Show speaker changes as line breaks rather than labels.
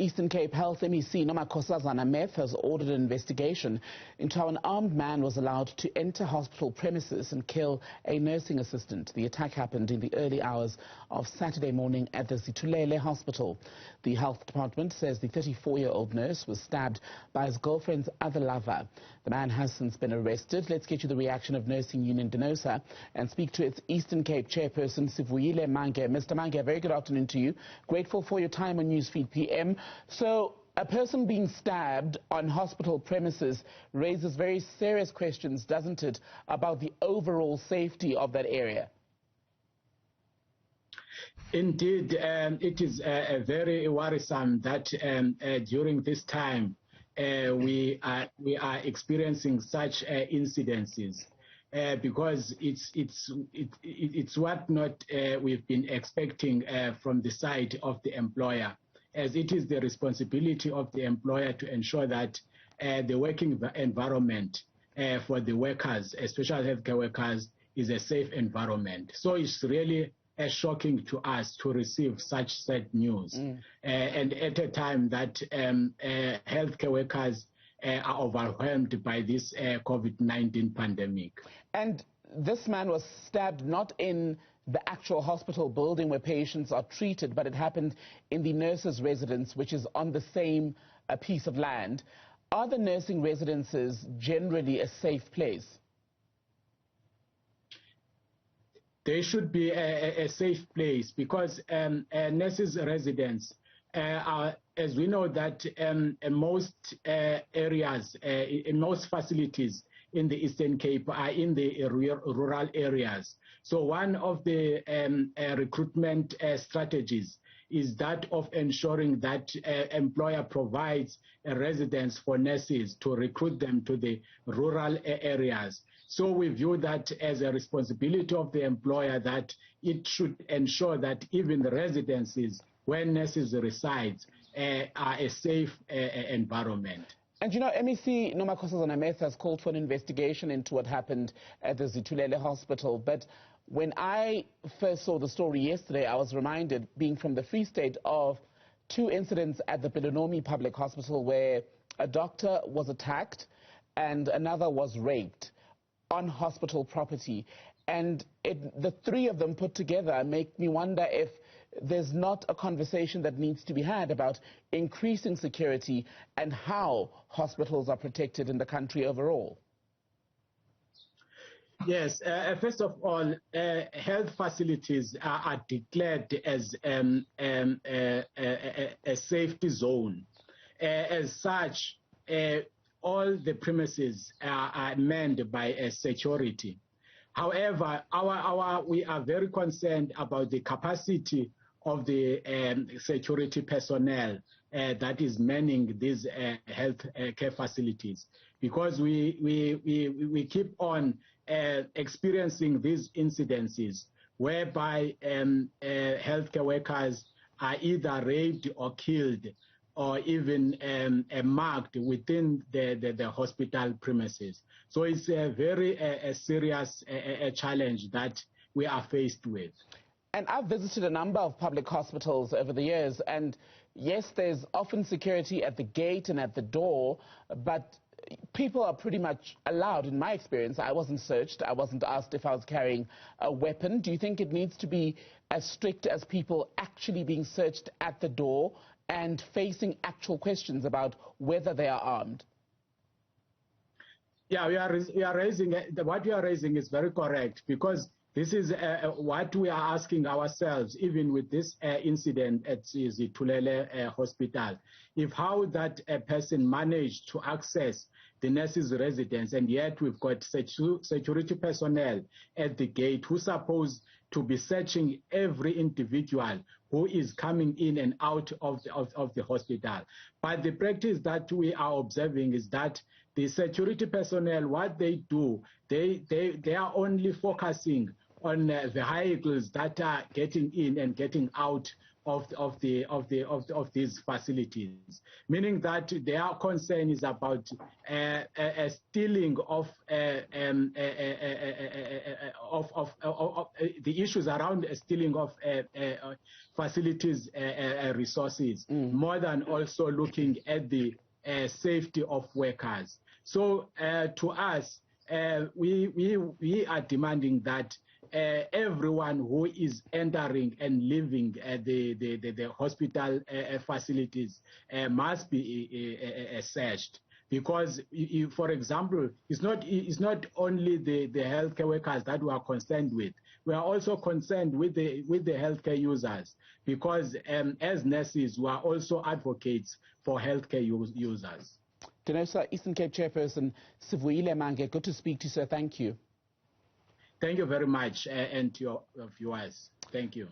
Eastern Cape Health MEC Nomakhosazana Meth has ordered an investigation into how an armed man was allowed to enter hospital premises and kill a nursing assistant. The attack happened in the early hours of Saturday morning at the Zithulele Hospital. The health department says the 34-year-old nurse was stabbed by his girlfriend's other lover. The man has since been arrested. Let's get you the reaction of nursing union Denosa and speak to its Eastern Cape chairperson Sivuyile Mange. Mr. Mange, very good afternoon to you. Grateful for your time on Newsfeed PM. So a person being stabbed on hospital premises raises very serious questions, doesn't it, about the overall safety of that area?
Indeed, it is very worrisome that during this time we are experiencing such incidences because it's what not we've been expecting from the side of the employer, as it is the responsibility of the employer to ensure that the working environment for the workers, especially healthcare workers, is a safe environment. So it's really shocking to us to receive such sad news, and at a time that healthcare workers are overwhelmed by this COVID-19 pandemic.
And this man was stabbed not in the actual hospital building where patients are treated, but it happened in the nurses' residence, which is on the same piece of land. Are the nursing residences generally a safe place?
They should be a safe place because nurses' residence are, as we know that in most areas, in most facilities in the Eastern Cape are in the rural areas. So one of the recruitment strategies is that of ensuring that employer provides a residence for nurses to recruit them to the rural areas. So we view that as a responsibility of the employer, that it should ensure that even the residences where nurses reside are a safe environment.
And you know, MEC Nomakhosazana Meth has called for an investigation into what happened at the Zithulele Hospital. But when I first saw the story yesterday, I was reminded, being from the Free State, of two incidents at the Benoni Public Hospital where a doctor was attacked and another was raped on hospital property. And the three of them put together make me wonder if there's not a conversation that needs to be had about increasing security and how hospitals are protected in the country overall.
Yes, first of all, health facilities are declared as a safety zone. As such, all the premises are manned by security. However, we are very concerned about the capacity of the security personnel that is manning these health care facilities, because we keep on experiencing these incidences whereby healthcare workers are either raped or killed or even marked within the hospital premises. So it's a very serious challenge that we are faced with.
And I've visited a number of public hospitals over the years, and yes, there's often security at the gate and at the door, but people are pretty much allowed. In my experience, I wasn't searched. I wasn't asked if I was carrying a weapon. Do you think it needs to be as strict as people actually being searched at the door and facing actual questions about whether they are armed?
Yeah, what we are raising is very correct, because this is what we are asking ourselves, even with this incident at the Zithulele Hospital, if how that person managed to access the nurse's residence, and yet we've got security personnel at the gate who are supposed to be searching every individual who is coming in and out of the hospital. But the practice that we are observing is that the security personnel, what they do, they are only focusing on the vehicles that are getting in and getting out of these facilities, meaning that their concern is about stealing of the issues around stealing of facilities resources, more than also looking at the safety of workers. So to us, we are demanding that everyone who is entering and leaving the hospital facilities must be searched, because, for example, it's not only the healthcare workers that we are concerned with. We are also concerned with the healthcare users, because as nurses, we are also advocates for healthcare users.
Denosa Eastern Cape chairperson Sivuyile Mange, good to speak to you, sir. Thank you.
Thank you very much, and to your viewers. Thank you.